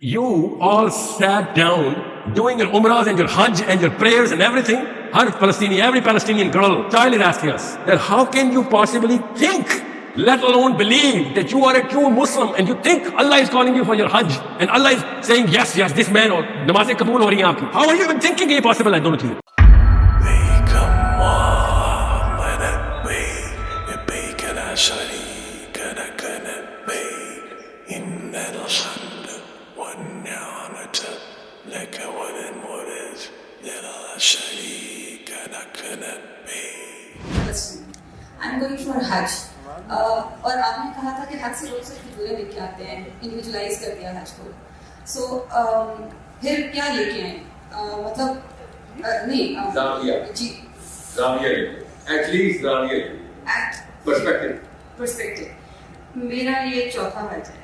you all sat down doing your umrahs and your hajj and your prayers and everything. Every Palestinian girl, child is asking us that how can you possibly think, let alone believe, that you are a true Muslim and you think Allah is calling you for your hajj and Allah is saying yes, this man, or namazیں قبول ہو رہی ہیں آپ کی. How are you even thinking یہ possible ہے دونوں چیزیں؟ I'm going for Hajj. اور آپ نے کہا تھا کہ حج سے لوگ صرف دورے لے کے آتے ہیں, انڈیویجولائز کر دیا حج کو. سو پھر کیا لے کے آئیں, مطلب نہیں جی پرسپیکٹو. میرا یہ چوتھا حج ہے.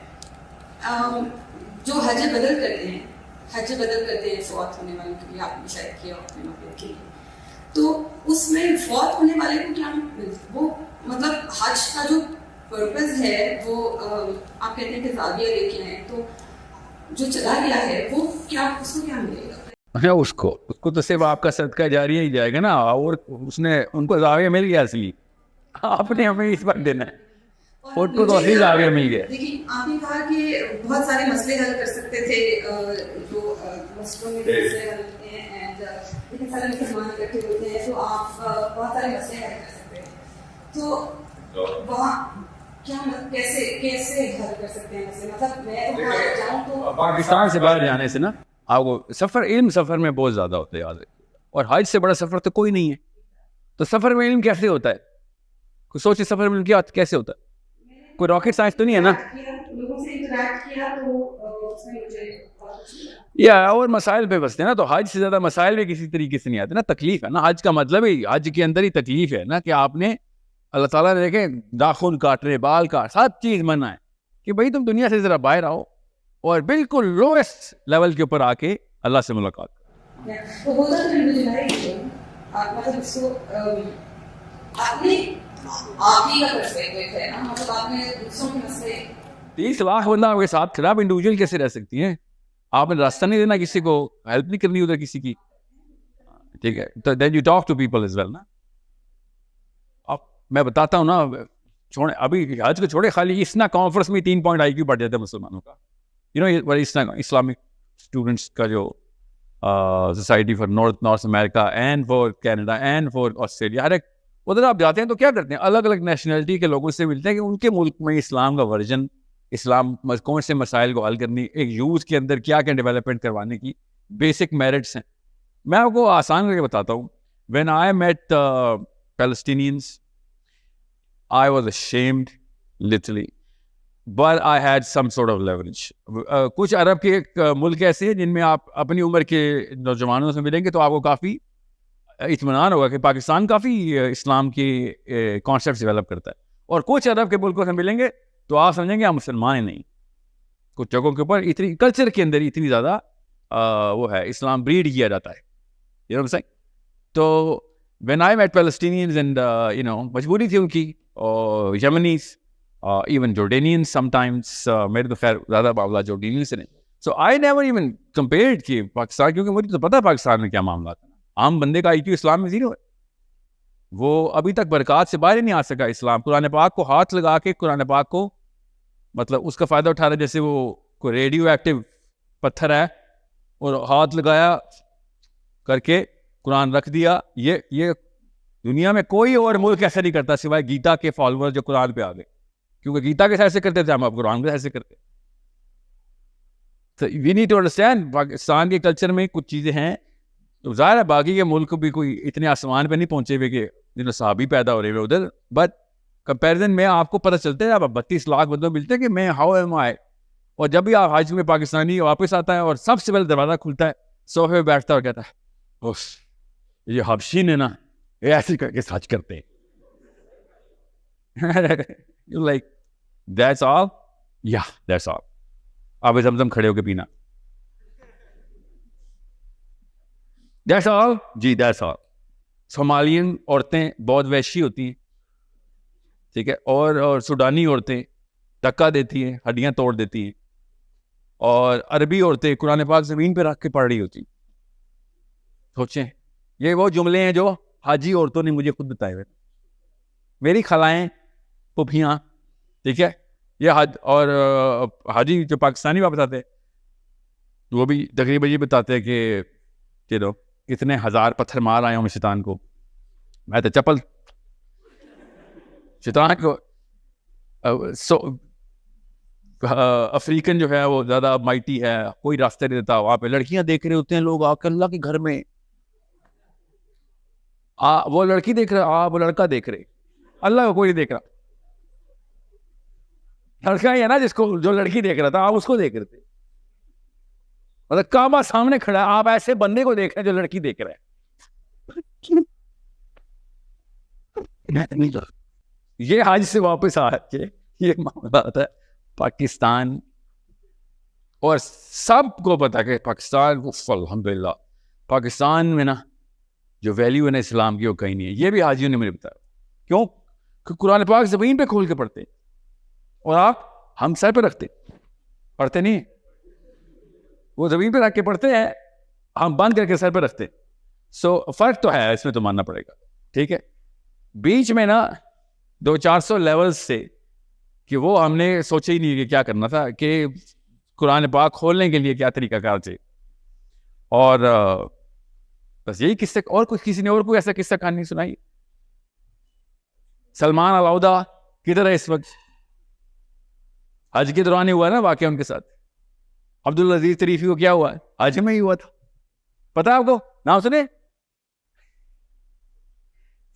جو حج بدل کرتے ہیں فوت ہونے والوں کے لیے, آپ نے شاید کیا اپنے مقصد کے لیے, تو اس میں فوت ہونے والے کو کیا وہ مطلب حج کا جو پرپز ہے وہ آپ کہتے ہیں کہ زاویہ لے کے آئیں, تو جو چلا گیا ہے وہ کیا, اس کو کیا ملے گا؟ اس کو تو صرف آپ کا صدقہ جاریہ ہی جائے گا نا, اور اس نے ان کو زاویہ مل گیا اصلی, آپ نے ہمیں اس پر دینا ہے, اور کو تو اصلی زاویہ مل گیا. دیکھیے آپ نے کہا کہ بہت سارے مسئلے حل کر سکتے تھے, جو مسئلوں میں مسئلے حل ہوتے ہیں اینڈ اتنے سارے مسلمان اکٹھے ہوتے ہیں تو آپ بہت سارے مسئلے حل کر سکتے ہیں, تو وہاں کیا کیسے حل کر سکتے ہیں مسئلے؟ مطلب میں تو باہر جاؤں تو پاکستان سے باہر جانے سے نا آپ کو سفر میں بہت زیادہ ہوتا ہے, یاد رکھیں, اور حج سے بڑا سفر تو کوئی نہیں ہے. تو سفر میں علم کیسے ہوتا ہے؟ کوئی سوچے سفر میں علم کیا کیسے ہوتا ہے؟ کوئی راکٹ سائنس تو نہیں ہے نا. لوگوں سے انٹریکٹ کیا تو اس میں مجھے یا اور مسائل پہ بستے ہیں نا, تو حج سے زیادہ مسائل بھی کسی طریقے سے نہیں آتے نا. تکلیف ہے نا, حج کا مطلب ہی حج کے اندر ہی تکلیف ہے نا, کہ آپ نے اللہ تعالیٰ نے دیکھیں ناخن کاٹ رہے, بال کاٹ, سب چیز منع ہے کہ بھائی تم دنیا سے ذرا باہر آؤ اور بالکل لویسٹ لیول کے اوپر آ کے اللہ سے ملاقات کرو. تیس لاکھ بندہ آپ کے ساتھ کھڑا, انڈیویجول کیسے رہ سکتی ہیں؟ آپ نے راستہ نہیں دینا کسی کو, ہیلپ نہیں کرنی ادھر کسی کی, ٹھیک ہے, تو then you talk to people as well نا. اب میں بتاتا ہوں نا, چھوڑے ابھی حج کو چھوڑے, خالی اسنا کانفرنس میں 3 پوائنٹ IQ بڑھ جاتا ہے مسلمانوں کا. اسنا اسلامک اسٹوڈنٹس کا جو society for North America and for Canada and for Australia, ہر ایک ادھر آپ جاتے ہیں تو کیا کرتے ہیں, الگ الگ نیشنلٹی کے لوگوں سے ملتے ہیں کہ ان کے ملک میں اسلام کا ورژن, اسلام کون سے مسائل کو حل کرنی, ایک یوتھ کے اندر کیا ڈیولپمنٹ کروانے کی بیسک میرٹس ہیں. میں آپ کو آسان کر کے بتاتا ہوں. When I meet Palestinians I was ashamed literally, but I had some sort of leverage. کچھ عرب کے ایک ملک ایسے ہیں جن میں آپ اپنی عمر کے نوجوانوں سے ملیں گے تو آپ کو کافی اطمینان ہوگا کہ پاکستان کافی اسلام کے کانسیپٹس ڈیولپ کرتا ہے, اور کچھ عرب کے ملکوں سے ملیں گے تو آپ سمجھیں گے آپ مسلمان ہی نہیں. کچھ جگہوں کے اوپر اتنی کلچر کے اندر اتنی زیادہ وہ ہے, اسلام بریڈ کیا جاتا ہے, you know what I'm saying. تو when I met Palestinians and مجبوری تھی ان کی, اور یمنیز, ایون جورڈینینس sometimes, میرے تو خیر زیادہ معاملہ جورڈینین سے نہیں. سو آئی نیور ایون کمپیئرڈ کہ پاکستان, کیونکہ مجھے تو پتا پاکستان میں کیا معاملات ہیں. عام بندے کا IQ اسلام میں 0 ہے, وہ ابھی تک برکات سے باہر نہیں آ سکا. اسلام قرآن پاک کو ہاتھ لگا کے, قرآن پاک کو مطلب اس کا فائدہ اٹھا رہا ہے, جیسے وہ کوئی ریڈیو ایکٹیو پتھر ہے اور ہاتھ لگایا کر کے قرآن رکھ دیا. یہ دنیا میں کوئی اور ملک ایسا نہیں کرتا سوائے گیتا کے فالوور جو قرآن پہ آ گئے, کیونکہ گیتا کے ایسے کرتے تھے, ہم اب قرآن کے ایسے کرتے. تو we need to understand Pakistan کے کلچر میں کچھ چیزیں ہیں, تو ظاہر ہے باقی کے ملک بھی کوئی اتنے آسمان پہ نہیں پہنچے ہوئے کہ صحابی پیدا ہو رہے ہوئے ادھر, بٹ کمپیریزن میں آپ کو پتہ چلتا ہے اب 32 لاکھ بندوں ملتے ہیں کہ میں ہاؤ ایم آئی. اور جب بھی آپ حج میں پاکستانی واپس آتا ہے اور سب سے پہلے دروازہ کھلتا ہے, صوفے پہ بیٹھتا ہے اور کہتا ہے یہ حبشی نے نا یہ ایسے کر کے حج کرتے ہیں. لائک دیٹس آل, یا دیٹس آل. آپ زمزم کھڑے ہو کے پینا, that's all G, that's all. صومالین عورتیں بہت وحشی ہوتی ہیں, ٹھیک ہے, اور سوڈانی عورتیں دھکا دیتی ہیں, ہڈیاں توڑ دیتی ہیں. اور عربی عورتیں قرآن پاک زمین پہ رکھ کے پڑھ رہی ہوتی. سوچیں, یہ وہ جملے ہیں جو حاجی عورتوں نے مجھے خود بتائے ہوئے, میری خلائیں, پھوپھیاں, ٹھیک ہے, یہ حج. اور حاجی جو پاکستانی واپس آتے وہ بھی تقریباً یہ بتاتے ہیں کہ چلو کتنے ہزار پتھر مار آئے ہوں میں شیطان کو, میں تو چپل شیطان کو. افریقن جو ہے وہ زیادہ مائٹی ہے, کوئی راستہ نہیں دیتا, وہاں پہ لڑکیاں دیکھ رہے ہوتے ہیں لوگ آ کے اللہ کے گھر میں, وہ لڑکی دیکھ رہا, وہ لڑکا دیکھ رہے, اللہ کو کوئی نہیں دیکھ رہا. لڑکا ہی ہے نا جس کو, جو لڑکی دیکھ رہا تھا آپ اس کو دیکھ رہے تھے. مطلب کعبہ سامنے کھڑا ہے, آپ ایسے بندے کو دیکھ رہے ہیں جو لڑکی دیکھ رہا ہے. یہ حج سے واپس آ کے یہ معاملات ہے پاکستان, اور سب کو پتا کہ پاکستان الحمدللہ پاکستان میں نا جو ویلیو ہے نا اسلام کی وہ کہیں نہیں ہے. یہ بھی حاجیوں نے مجھے بتایا. کیوں؟ کہ قرآن پاک زمین پہ کھول کے پڑھتے اور آپ ہم سر پہ رکھتے, پڑھتے نہیں, وہ زمین پہ رکھ کے پڑھتے ہیں, ہم بند کر کے سر پہ رکھتے. سو فرق تو ہے, اس میں تو ماننا پڑے گا, ٹھیک ہے. بیچ میں نا 200-400 لیولز سے کہ وہ ہم نے سوچا ہی نہیں کہ کیا کرنا تھا, کہ قرآن پاک کھولنے کے لیے کیا طریقہ کار چاہیے. اور بس یہی قصے, اور کوئی کسی نے اور کوئی ایسا قصہ کہانی سنائی. سلمان علاؤدہ کدھر ہے اس وقت؟ حج کے دوران ہی ہوا نا واقعہ ان کے ساتھ. عبدالعزیز طریفی کو کیا ہوا ہے؟ حج میں ہی ہوا تھا. پتا ہے آپ کو, نام سنے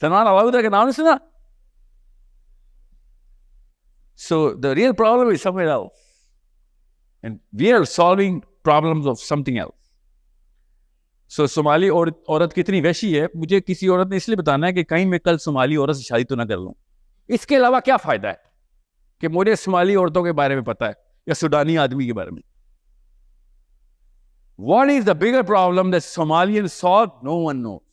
سلمان علاؤدہ کا نام نہیں سنا؟ So the real problem is somewhere else, and we are solving problems of something else. So صومالی عورت کتنی وحشی ہے, مجھے کسی عورت نے اس لیے بتانا ہے کہ کہیں میں کل صومالی عورت سے شادی تو نہ کر لوں. اس کے علاوہ کیا فائدہ ہے کہ مجھے صومالی عورتوں کے بارے میں پتا ہے یا سوڈانی آدمی کے بارے میں. What is the bigger problem that Somalians solved? No one knows.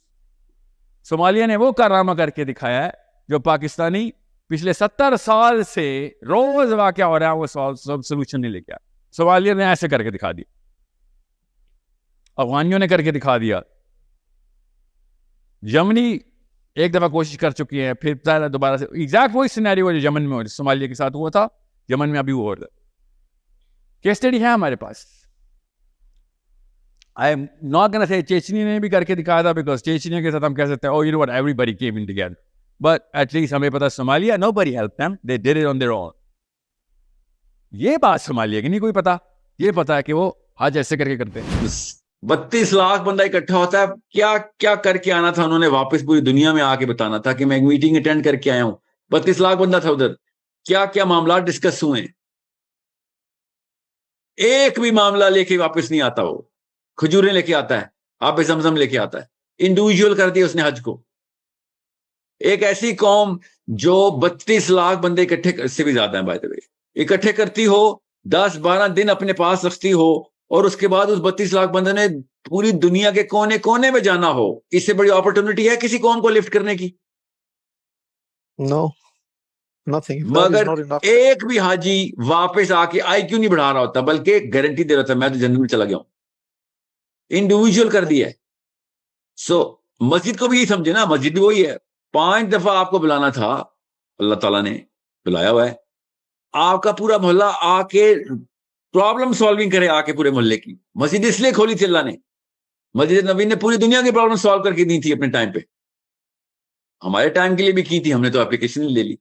Somalia نے وہ کارنامہ کر کے دکھایا ہے جو پاکستانی پچھلے 70 سال سے روز واقعہ ہو رہا ہے, وہ سولوشن نہیں لے کے آیا. صومالیہ نے ایسے کر کے دکھا دیا, افغانیوں نے کر کے دکھا دیا, یمنی ایک دفعہ کوشش کر چکی ہے, پھر دوبارہ سے ایگزیکٹ وہی سینیریو جو یمن میں صومالیہ کے ساتھ ہوا تھا, یمن میں ابھی ہوا رہا. کیس اسٹڈی ہے ہمارے پاس. I am not going to say چیچنی نے بھی کر کے دکھایا تھا, بیکاز چیچنیا کے ساتھ ہم کہہ سکتے ہیں, oh you know what, everybody came in together. But at least ہمیں پتا Somalia, nobody helped them, they did it on their own. یہ بات صومالیہ کی نہیں کوئی پتا, یہ پتا ہے کہ وہ حج ایسے کر کے کرتے ہیں. 32 لاکھ بندہ اکٹھا ہوتا ہے, کیا کیا کر کے آنا تھا انہوں نے, واپس پوری دنیا میں آ کے بتانا تھا کہ میں ایک میٹنگ اٹینڈ کر کے آیا ہوں. 32 لاکھ بندہ تھا ادھر, کیا کیا معاملات ڈسکس ہوئے, ایک بھی معاملہ لے کے واپس نہیں آتا. وہ کھجوریں لے کے آتا ہے, آب زمزم لے کے آتا ہے, انڈیویجول کر دیا اس نے حج کو. ایک ایسی قوم جو 32 لاکھ بندے اکٹھے سے بھی زیادہ ہیں بائی دی وے, اکٹھے کرتی ہو, 10-12 دن اپنے پاس رکھتی ہو, اور اس کے بعد اس 32 لاکھ بندے نے پوری دنیا کے کونے کونے میں جانا ہو, اس سے بڑی اپرچونٹی ہے کسی قوم کو لفٹ کرنے کی؟ No, nothing. If that is مگر not enough. ایک بھی حاجی واپس آ کے آئی کیوں نہیں بڑھا رہا ہوتا, بلکہ گارنٹی دے رہا تھا میں تو جنت میں چلا گیا ہوں. انڈیویجول کر دیا ہے. سو مسجد کو بھی یہی سمجھے نا, مسجد بھی وہی ہے. 5 دفعہ آپ کو بلانا تھا, اللہ تعالیٰ نے بلایا ہوا ہے. آپ کا پورا محلہ آ کے پرابلم سالونگ کرے, آ کے پورے محلے کی. مسجد اس لیے کھولی تھی اللہ نے, مسجد نبی نے پوری دنیا کی پرابلم سالو کر کے دی تھی اپنے ٹائم پہ, ہمارے ٹائم کے لیے بھی کی تھی, ہم نے تو اپلیکیشن لے لی.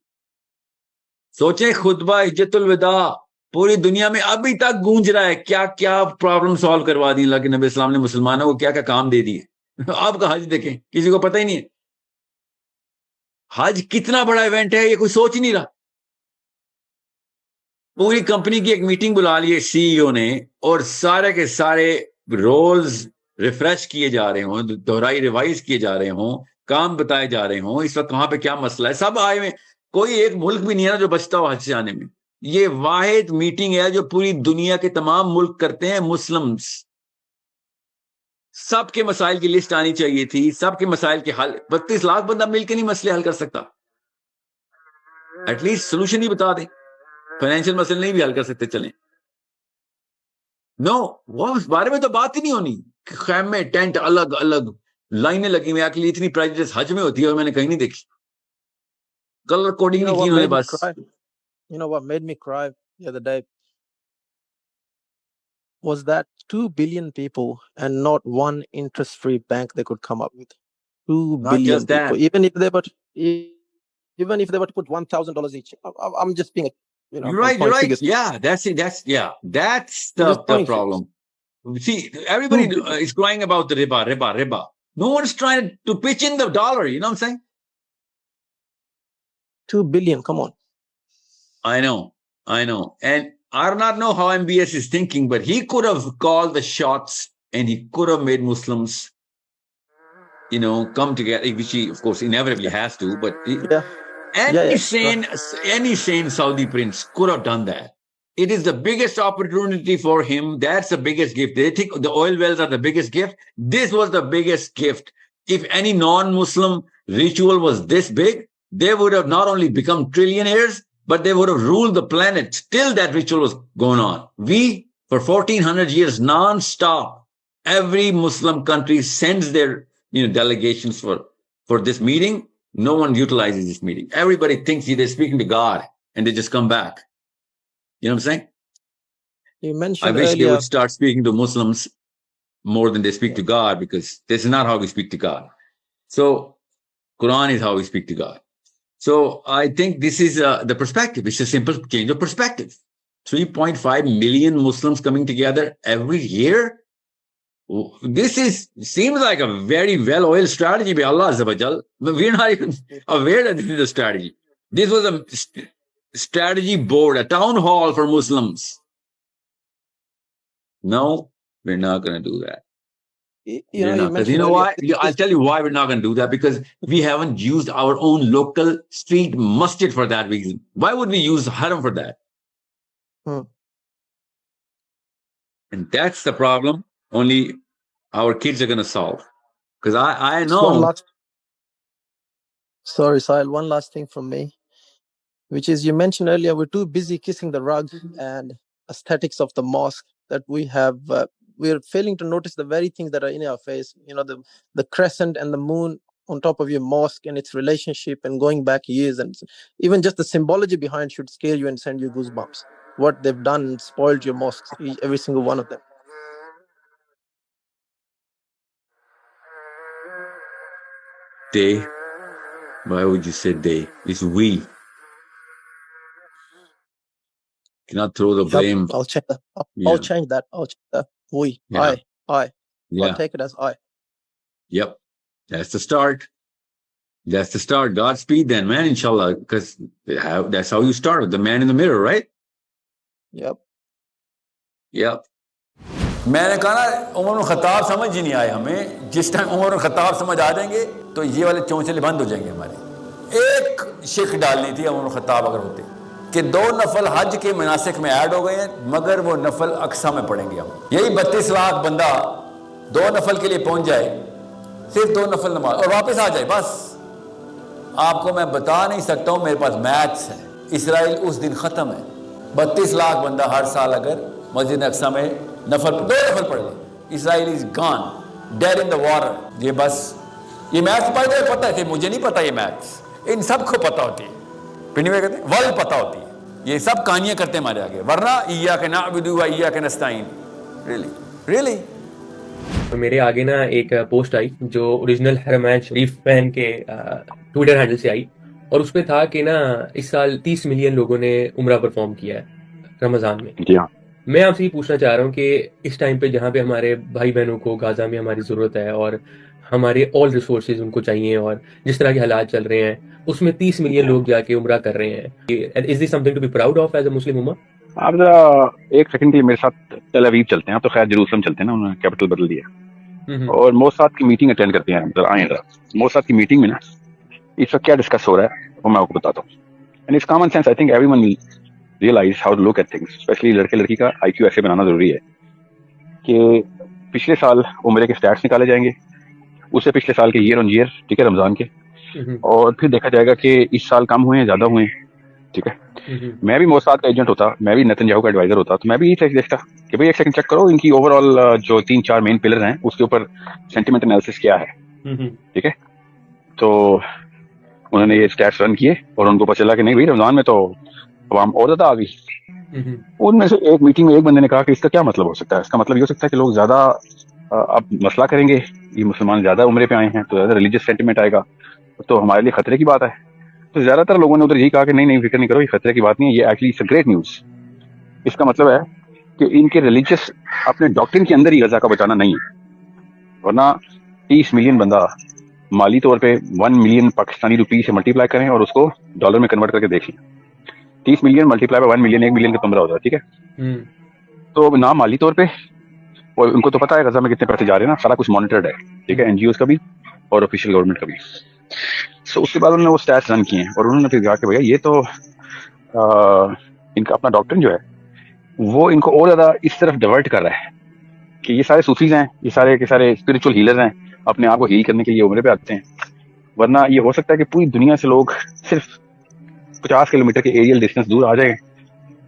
سوچیں خطبہ حجت الوداع پوری دنیا میں ابھی تک گونج رہا ہے, کیا کیا پرابلم سالو کروا دی اللہ کے نبی اسلام نے مسلمانوں کو, کیا کیا کام دے دیے. آپ کا حج دیکھیں, کسی کو پتہ ہی نہیں ہے حج کتنا بڑا ایونٹ ہے, یہ کوئی سوچ ہی نہیں رہا. پوری کمپنی کی ایک میٹنگ بلا لی سی ای او نے, اور سارے کے سارے رولز ریفریش کیے جا رہے ہوں, دہرائی ریوائز کیے جا رہے ہوں, کام بتائے جا رہے ہوں, اس وقت کہاں پہ کیا مسئلہ ہے, سب آئے ہوئے. کوئی ایک ملک بھی نہیں ہے نا جو بچتا ہو حج سے آنے میں. یہ واحد میٹنگ ہے جو پوری دنیا کے تمام ملک کرتے ہیں, مسلمز. سب کے مسائل کی لسٹ آنی چاہیے تھی, سب کے مسائل کے حل. 32 لاکھ بندہ مل کے نہیں مسئلے حل کر سکتا, ایٹ لیسٹ سولوشن ہی بتا دیں. فائنینشیل مسئلے نہیں بھی حل کر سکتے, چلیں نو وہ اس بارے میں تو بات ہی نہیں ہونی. خیمے ٹینٹ الگ الگ لائنیں لگی ہوئی. ایکچولی اتنی پریجڈس حج میں ہوتی ہے اور میں نے کہیں نہیں دیکھی. کلر کوڈنگ You know نہیں کی what انہوں نے made me بس. cry? You know what made me cry the other day was that 2 billion people and not one interest-free bank they could come up with. 2 Not billion just that. people. Even if they were to put $1,000 each. I'm just being, You're I'm right. You're throwing right. figures. Yeah, that's it. That's I'm just the throwing problem. figures. See, everybody 2 billion. is crying about the riba. No one's trying to pitch in the dollar. You know what I'm saying? 2 billion. Come on. I know. And I do not know how MBS is thinking, but he could have called the shots and he could have made Muslims, come together, which he, of course, inevitably has to. But Yeah. any Right. sane Saudi prince could have done that. It is the biggest opportunity for him. That's the biggest gift. They think the oil wells are the biggest gift. This was the biggest gift. If any non-Muslim ritual was this big, they would have not only become trillionaires, but they would have ruled the planet. Still that ritual was going on. We, for 1400 years, non-stop, every Muslim country sends their delegations for this meeting. No one utilizes this meeting. Everybody thinks they're speaking to God and they just come back. You know what I'm saying? You I mentioned wish they earlier. would start speaking to Muslims more than they speak to God, because this is not how we speak to God. So Quran is how we speak to God. So I think this is the perspective. It's a simple change of perspective. 3.5 million Muslims coming together every year. This seems like a very well-oiled strategy by Allah Azza wa Jal. We're not even aware that this is a strategy. This was a strategy board, a town hall for Muslims. No, we're not going to do that. You know, you Because you mentioned know earlier. why? I'll tell you why we're not going to do that. Because we haven't used our own local street masjid for that reason. Why would we use Haram for that? And that's the problem. Only our kids are going to solve. Because I Just one know. last. Sorry, Sahil. One last thing from me, which is you mentioned earlier we're too busy kissing the rug and aesthetics of the mosque that we have. We're failing to notice the very things that are in our face. You know, the crescent and the moon on top of your mosque and its relationship and going back years, and even just the symbology behind should scare you and send you goosebumps. What they've done and spoiled your mosques, every single one of them. They. Why would you say they? It's we. Cannot throw the blame. I'll check that. Yeah. I'll change that. I'll check that. We. Yeah. I. Yeah. I'll take it as I. Yep. That's the start. Godspeed then, man, inshallah. Because that's how you start, with the man in the mirror, right? Yep. میں نے کہا نا عمر بن خطاب سمجھ ہی نہیں آئے ہمیں. جس ٹائم عمر بن خطاب سمجھ آ جائیں گے تو یہ والے چونچلے بند ہو جائیں گے ہمارے. ایک شک ڈالنی تھی عمر بن خطاب اگر ہوتے کہ 2 نفل حج کے مناسک میں ایڈ ہو گئے ہیں, مگر وہ نفل اقصیٰ میں پڑھیں گے ہم. یہی 32 لاکھ بندہ 2 نفل کے لیے پہنچ جائے, صرف 2 نفل نماز اور واپس آ جائے بس. آپ کو میں بتا نہیں سکتا ہوں, میرے پاس میتھس ہے. اسرائیل اس دن ختم ہے. 32 لاکھ بندہ ہر سال اگر مسجد اقصیٰ میں 2 نفل پڑھ لے, اسرائیل از گان, ڈیڈ ان دا واٹر. یہ بس یہ میتھس پڑھ دے, پتہ ہے, مجھے نہیں پتا یہ میتھس, ان سب کو پتہ ہوتی ہے. پھر نہیں کہتے ورلڈ پتہ ہوتی ہے. یہ سب کہانیاں کرتے ہیں ہمارے آگے, ورنہ ایاک نعبد و ایاک نستعین. ریئلی میرے آگے نا ایک پوسٹ آئی جو اوریجنل حرمین شریف فین کے ٹویٹر ہینڈل سے آئی, اور اس پہ تھا کہ نا اس سال 30 ملین لوگوں نے عمرہ پرفارم کیا ہے رمضان میں. جی ہاں. میں آپ سے یہ پوچھنا چاہ رہا ہوں کہ اس ٹائم پہ جہاں پہ ہمارے بھائی بہنوں کو غازہ میں ہماری ضرورت ہے اور ہمارے آل ریسورسز ان کو چاہیے, اور جس طرح کے حالات چل رہے ہیں اس میں 30 ملین لوگ جا کے عمرہ کر رہے ہیں. Is this something to be proud of as a Muslim امہ؟ آپ ذرا ایک سیکنڈ کے لیے میرے ساتھ تل ابیب چلتے ہیں. آپ تو خیر جروسلم چلتے ہیں نا, انہوں نے کیپٹل بدل دیا. اور موساد کی میٹنگ اٹینڈ کرتے ہیں. ذرا آئیں ذرا موساد کی میٹنگ میں نا اس وقت کیا ڈسکس ہو رہا ہے وہ میں آپ کو بتاتا ہوں. And it's common sense. I think everyone realise how to look at things. Especially لڑکے لڑکی کا آئی کیو ایسے بنانا ضروری ہے کہ پچھلے سال عمرے کے اسٹیٹس نکالے جائیں گے, اس سے پچھلے سال کے ایئر آن ایئر, ٹھیک ہے, رمضان کے, اور پھر دیکھا جائے گا کہ اس سال کم ہوئے ہیں زیادہ ہوئے ہیں, ٹھیک ہے. میں بھی موساد کا ایجنٹ ہوتا, میں بھی نیتن یاہو کا ایڈوائزر ہوتا, تو میں بھی یہی دیکھتا کہ بھائی ایک سیکنڈ چیک کرو ان کی اوور آل جو 3-4 مین پلر ہیں اس کے اوپر سینٹیمنٹ انالیسس کیا ہے. ٹھیک ہے, تو انہوں نے یہ اسٹیٹس رن کیے اور ان کو پتہ چلا کہ نہیں بھائی رمضان میں تو عوام اور زیادہ آ گئی. ان میں سے ایک میٹنگ میں ایک بندے نے کہا کہ اس کا کیا مطلب ہو سکتا ہے, اس کا مطلب یہ ہو سکتا ہے کہ لوگ زیادہ اب مسئلہ کریں گے, یہ مسلمان زیادہ عمرے پہ آئے ہیں تو زیادہ ریلیجیس سینٹیمنٹ آئے گا, تو ہمارے لیے خطرے کی بات ہے. تو زیادہ تر لوگوں نے ادھر یہی کہا کہ نہیں فکر نہیں کرو, یہ خطرے کی بات نہیں ہے, یہ ایکچولی گریٹ نیوز. اس کا مطلب ہے کہ ان کے ریلیجیس اپنے ڈاکٹرن کے اندر ہی غزہ کا بچانا نہیں ہے, ورنہ 30 ملین بندہ مالی طور پہ 1 ملین پاکستانی روپی سے ملٹیپلائی کریں اور اس کو ڈالر میں کنورٹ کر کے دیکھ لیں. 30 million multiply by 1 million, 1 million کا 15 ہوتا ہے. ٹھیک ہے, تو نہ مالی طور پہ, اور ان کو تو پتا ہے غزہ میں کتنے پیسے جا رہے ہیں نا, سارا کچھ مانیٹرڈ ہے. ٹھیک ہے, NGOs کا بھی اور آفیشیل گورنمنٹ کا بھی. سو اس کے بعد انہوں نے وہ اسٹیٹس رن کیے ہیں اور انہوں نے پھر کہا کہ بھیا یہ تو ان کا اپنا ڈاکٹر جو ہے وہ ان کو اور زیادہ اس طرف ڈائیورٹ کر رہا ہے کہ یہ سارے صوفیز ہیں, یہ سارے کے سارے اسپرچل ہیلر ہیں, اپنے آپ کو ہیل کرنے کے لیے عمرے پہ آتے ہیں, ورنہ یہ ہو سکتا ہے کہ پوری دنیا سے لوگ صرف 50 کلومیٹر کے ایریل ڈسٹینس دور آ جائیں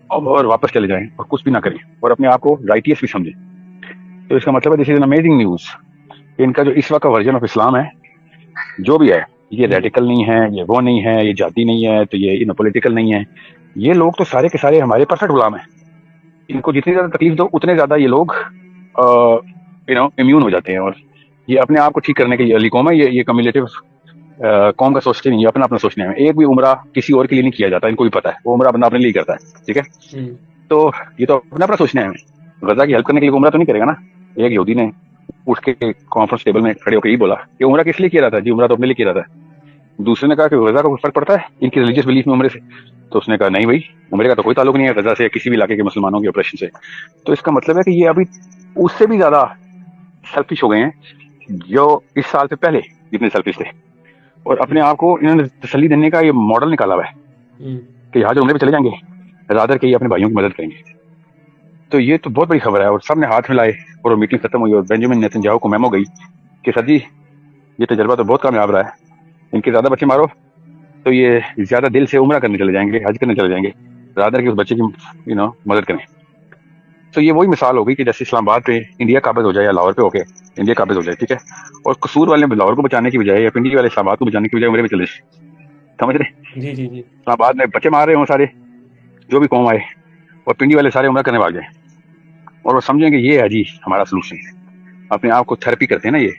اور واپس چلے جائیں اور کچھ بھی نہ کریں اور اپنے آپ کو رائٹیس بھی سمجھیں. تو اس کا مطلب ہے دس از این امیزنگ نیوز کہ ان کا جو اس وقت کا ورژن آف اسلام ہے جو بھی ہے, یہ ریڈیکل نہیں ہے, یہ وہ نہیں ہے, یہ جاتی نہیں ہے, تو یہ پولیٹیکل نہیں ہے. یہ لوگ تو سارے کے سارے ہمارے پرفیکٹ غلام ہیں. ان کو جتنی زیادہ تکلیف دو اتنے زیادہ یہ لوگ امیون ہو جاتے ہیں, اور یہ اپنے آپ کو ٹھیک کرنے کے لیے علی قوم ہے, یہ کمیونیٹیو قوم کا سوچتے نہیں, یہ اپنا اپنا سوچنے میں. ایک بھی عمرہ کسی اور کے لیے نہیں کیا جاتا, ان کو بھی پتا ہے, وہ عمرہ بندہ اپنے لیے کرتا ہے. ٹھیک ہے, تو یہ تو اپنا اپنا سوچنے ہیں. غزہ کی ہیلپ کرنے کے لیے عمرہ تو نہیں کرے گا نا. ایک یہودی نے اٹھ کے کانفرنس ٹیبل میں کھڑے ہو کے یہ بولا کہ عمرہ کس لیے کیا رہا تھا, جی عمرہ تو اپنے لیے کیا رہا تھا. دوسرے نے کہا کہ غزہ کا کوئی فرق پڑتا ہے ان کی ریلیجیس بلیف میں عمرے سے, تو اس نے کہا نہیں بھائی عمرے کا تو کوئی تعلق نہیں ہے غزہ سے, کسی بھی علاقے کے مسلمانوں کے آپریشن سے. تو اس کا مطلب ہے کہ یہ ابھی اس سے بھی زیادہ سیلفش ہو گئے ہیں جو اس سال سے پہلے جتنے سیلفش تھے, اور اپنے آپ کو انہوں نے تسلی دینے کا یہ ماڈل نکالا ہوا ہے کہ یہاں جو عمرے پہ چلے جائیں گے رادر کے یہ اپنے بھائیوں کی مدد کریں گے. تو یہ تو بہت بڑی خبر ہے, اور سب نے ہاتھ ملائے اور وہ میٹنگ ختم ہوئی اور بینجامن نیتن یاہو کو میمو گئی کہ سر جی یہ تجربہ تو بہت کامیاب رہا ہے, ان کے زیادہ بچے مارو تو یہ زیادہ دل سے عمرہ کرنے چلے جائیں گے, حج کرنے چلے جائیں گے, رادر کے اس بچے کی مدد کریں. تو یہ وہی مثال ہوگی کہ جیسے اسلام آباد پہ انڈیا قابض ہو جائے یا لاہور پہ ہو کے انڈیا قابض ہو جائے. ٹھیک ہے, اور قصور والے لاہور کو بچانے کی بجائے یا پنڈی والے اسلام آباد کو بچانے کی بجائے عمرے میں چلے, سمجھ رہے. جی جی جی, اسلام آباد میں بچے مار رہے ہوں سارے جو بھی قوم آئے, اور پنڈی والے سارے عمرہ کرنے والے ہیں, اور وہ سمجھیں کہ یہ ہے جی ہمارا سولوشن. اپنے آپ کو تھراپی کرتے ہیں نا, یہ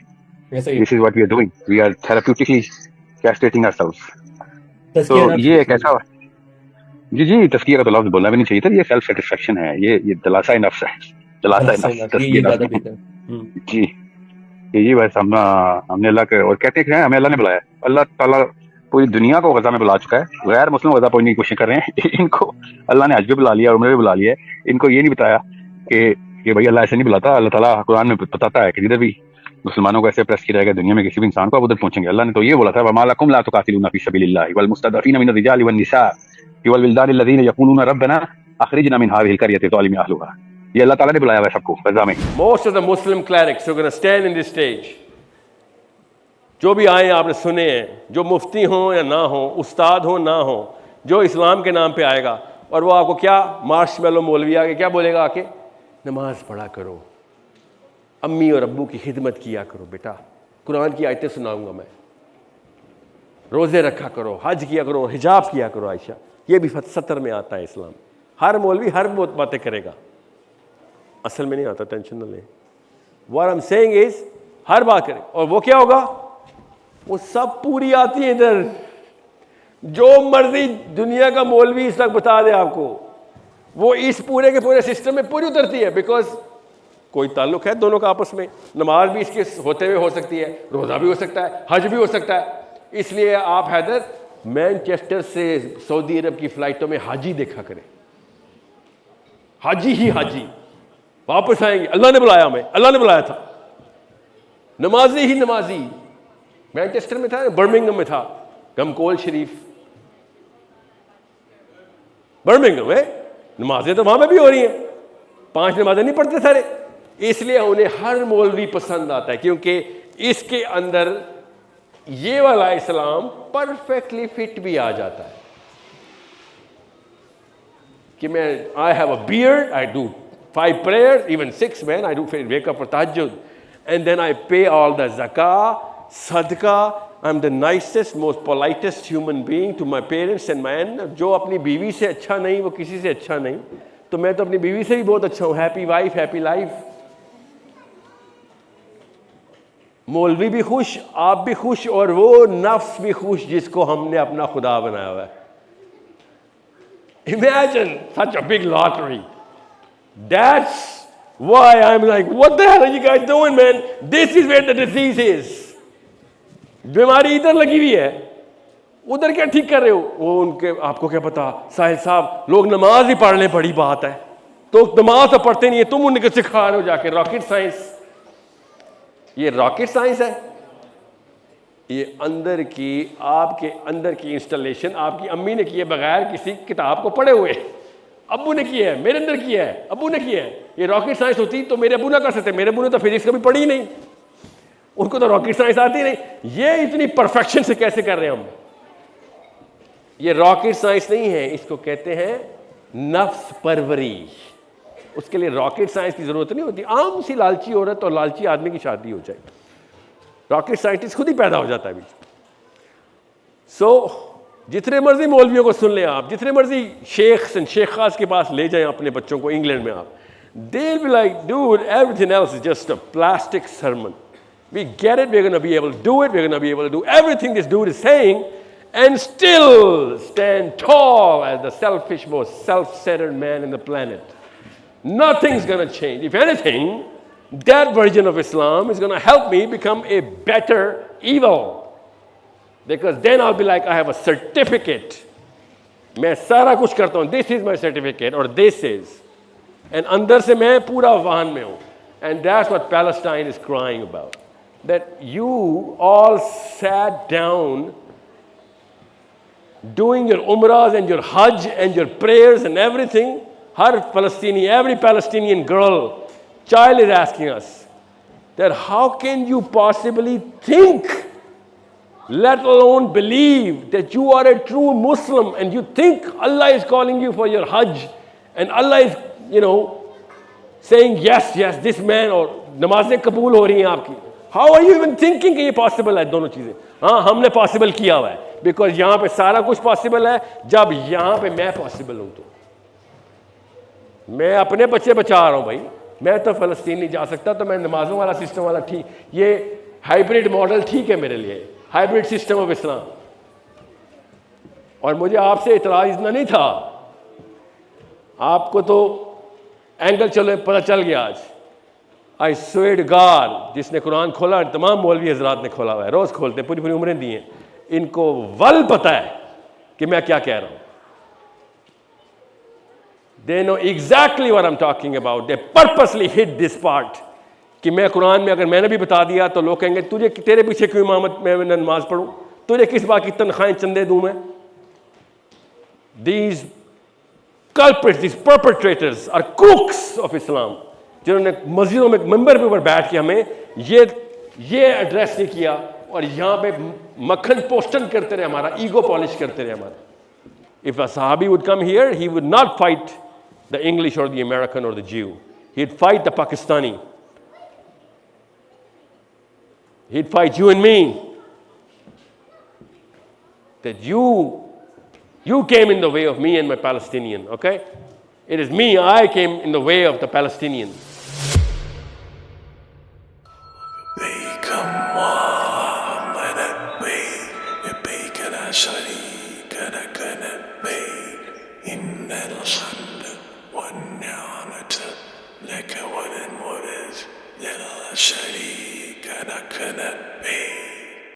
this is what we are doing, we are therapeutically castrating ourselves. تو یہ ایک ایسا جی تزکیہ کا تو لفظ بولنا بھی نہیں چاہیے تھا, یہ سیلف سیٹسفیکشن ہے, یہ دلاسا نفس ہے, دلاسا نفس. جی یہ بس ہم نے اللہ کے اور کہتے ہیں ہمیں اللہ نے بلایا, اللہ تعالیٰ پوری دنیا کو غزہ میں بلا چکا ہے, غیر مسلم غزہ پہنچنے کی کوشش کر رہے ہیں. ان کو اللہ نے حج بھی بلا لیا, عمرے بھی بلا لیا ہے. ان کو یہ نہیں بتایا کہ بھائی اللہ ایسے نہیں بلاتا, اللہ تعالیٰ قرآن میں بتاتا ہے کہ جدھر بھی مسلمانوں کو ایسے پریس کیا جائے گا دنیا میں کسی بھی انسان کو آپ ادھر پہنچیں گے. اللہ نے تو یہ بولا تھا وما لکم لا تقاتلون فی سبیل اللہ والمستضعفین من الرجال والنساء والولدان الذین یقولون ربنا اخرجنا من هذه القرية الظالم اهلها. یہ اللہ تعالیٰ نے بلایا ہوا ہے سب کو غزہ میں. Most of the Muslim clerics who are going to stand in this stage, جو بھی آئے آپ نے سنے ہیں, جو مفتی ہوں یا نہ ہوں, استاد ہوں نہ ہوں, جو اسلام کے نام پہ آئے گا اور وہ آپ کو کیا مارش میلو مولوی آ کے کیا بولے گا, آ کے نماز پڑھا کرو, امی اور ابو کی خدمت کیا کرو بیٹا, قرآن کی آیتیں سناؤں گا میں, روزے رکھا کرو, حج کیا کرو, حجاب کیا کرو. عائشہ یہ بھی 70 میں آتا ہے اسلام. ہر مولوی ہر باتیں کرے گا, اصل میں نہیں آتا, ٹینشن نہ لیں. What I'm saying is ہر بات کرے, اور وہ کیا ہوگا, وہ سب پوری آتی ہے ادھر. جو مرضی دنیا کا مولوی اس وقت بتا دے آپ کو, وہ اس پورے کے پورے سسٹم میں پوری اترتی ہے, بیکاز کوئی تعلق ہے دونوں کا آپس میں. نماز بھی اس کے ہوتے ہوئے ہو سکتی ہے, روزہ بھی ہو سکتا ہے, حج بھی ہو سکتا ہے. اس لیے آپ حیدر مینچیسٹر سے سعودی عرب کی فلائٹوں میں حاجی دیکھا کریں, حاجی ہی حاجی واپس آئیں گے. اللہ نے بلایا ہمیں, اللہ نے بلایا تھا. نمازی ہی نمازی. مینچیسٹر میں تھا, برمنگھم میں تھا, گمکول شریف برمنگھم میں, نمازیں تو وہاں پہ بھی ہو رہی ہیں, 5 نمازیں نہیں پڑھتے سارے. اس لیے انہیں ہر مولوی پسند آتا ہے, کیونکہ اس کے اندر یہ والا اسلام پرفیکٹلی فٹ بھی آ جاتا ہے. کہ میں I have a beard, I do 5 prayers, even 6 man, I do wake up for tahajjud, and then I pay all the zakah, sadaqah. I'm the nicest, most politest human being to my parents and my aunt. جو اپنی بیوی سے اچھا نہیں وہ کسی سے اچھا نہیں, تو میں تو اپنی بیوی سے بھی بہت اچھا ہوں. Happy wife, happy life. مولوی بھی خوش, آپ بھی خوش, اور وہ نفس بھی خوش جس کو ہم نے اپنا خدا بنایا ہوا ہے. Imagine such a big lottery. That's why I'm like, what the hell are you guys doing, man? This is where the disease is. بیماری ادھر لگی ہوئی ہے, ادھر کیا ٹھیک کر رہے ہو. وہ ان کے آپ کو کیا پتا ساحل صاحب, لوگ نماز ہی پڑھ لیں بڑی بات ہے, تو نماز تو پڑھتے نہیں ہے, تم ان کو سکھا رہے ہو جا کے راکٹ سائنس. یہ راکٹ سائنس ہے, یہ اندر کی آپ کے اندر کی انسٹالیشن آپ کی امی نے کی ہے بغیر کسی کتاب کو پڑھے ہوئے. ابو نے کیا ہے, میرے اندر کیا ہے, ابو نے کیا ہے. یہ راکٹ سائنس ہوتی تو میرے ابو نہ کر سکتے, میرے ابو نے تو فزکس کبھی پڑھی ہی نہیں, ان کو تو راکٹ سائنس آتی نہیں. یہ اتنی پرفیکشن سے کیسے کر رہے ہیں ہم؟ یہ راکٹ سائنس نہیں ہے, اس کو کہتے ہیں نفس پروری. اس کے لیے راکٹ سائنس کی ضرورت نہیں ہوتی. عام سی لالچی عورت اور لالچی آدمی کی شادی ہو جائے, راکٹ سائنٹسٹ خود ہی پیدا ہو جاتا ہے بیچ. سو جتنے مرضی مولویوں کو سن لیں آپ, جتنے مرضی شیخ شیخاز کے پاس لے جائیں اپنے بچوں کو انگلینڈ میں, آپ they'll be like, dude, everything else is just a plastic sermon. We get it, we're going to be able to do it, we're going to be able to do everything this dude is saying and still stand tall as the selfish, most self-centered man in the planet. Nothing's going to change. If anything, that version of Islam is going to help me become a better evil. Because then I'll be like, I have a certificate. میں سارا کچھ کرتا ہوں, this is my certificate or this is. And اندر سے میں پورا وہن میں ہوں. And that's what Palestine is crying about. That you all sat down doing your umrahs and your hajj and your prayers and everything. Every Palestinian girl, child is asking us that how can you possibly think, let alone believe, that you are a true Muslim and you think Allah is calling you for your hajj and Allah is, saying yes, this man, اور نمازیں قبول ہو رہی ہیں آپ کی. How are you even thinking کہ یہ possible ہے دونوں چیزیں؟ ہاں ہم نے possible کیا ہوا ہے, because یہاں پہ سارا کچھ possible ہے, جب یہاں پہ میں possible ہوں تو. میں اپنے بچے بچا رہا ہوں بھائی, میں تو فلسطین نہیں جا سکتا, تو میں نمازوں والا سسٹم والا ٹھیک, یہ ہائبریڈ ماڈل ٹھیک ہے میرے لیے, ہائبریڈ سسٹم آف اسلام. اور مجھے آپ سے اعتراض اتنا نہیں تھا, آپ کو تو اینگل چلو پتہ چل گیا آج. I swear to God, جس نے قرآن کھولا, تمام مولوی حضرات نے کھولا ہوا ہے, روز کھولتے ہیں, پوری پوری عمریں دی ہیں, ان کو ول پتہ ہے کہ میں کیا کہہ رہا ہوں. They know exactly what I'm talking about. They purposely hid this part. کہ میں قرآن میں اگر میں نے بھی بتا دیا تو لوگ کہیں گے تجھے تیرے پیچھے کیوں امامت میں نماز پڑھوں, تجھے کس بات کی تنخواہیں چندے دوں میں. These culprits, these perpetrators are crooks of Islam, جنہوں نے مسجدوں میں ممبر کے اوپر بیٹھ کے ہمیں یہ ایڈریس نہیں کیا, اور یہاں پہ مکھن پوسٹن کرتے رہے, ہمارا ایگو پالش کرتے رہے ہمارا. If a Sahabi would come here, he would not fight the English or the American or the Jew. He'd fight the Pakistani. He'd fight you and me. That you came in the way of me and my Palestinian, okay? It is me, I came in the way of the Palestinians. لك ولن ولد لا شريك لك نبي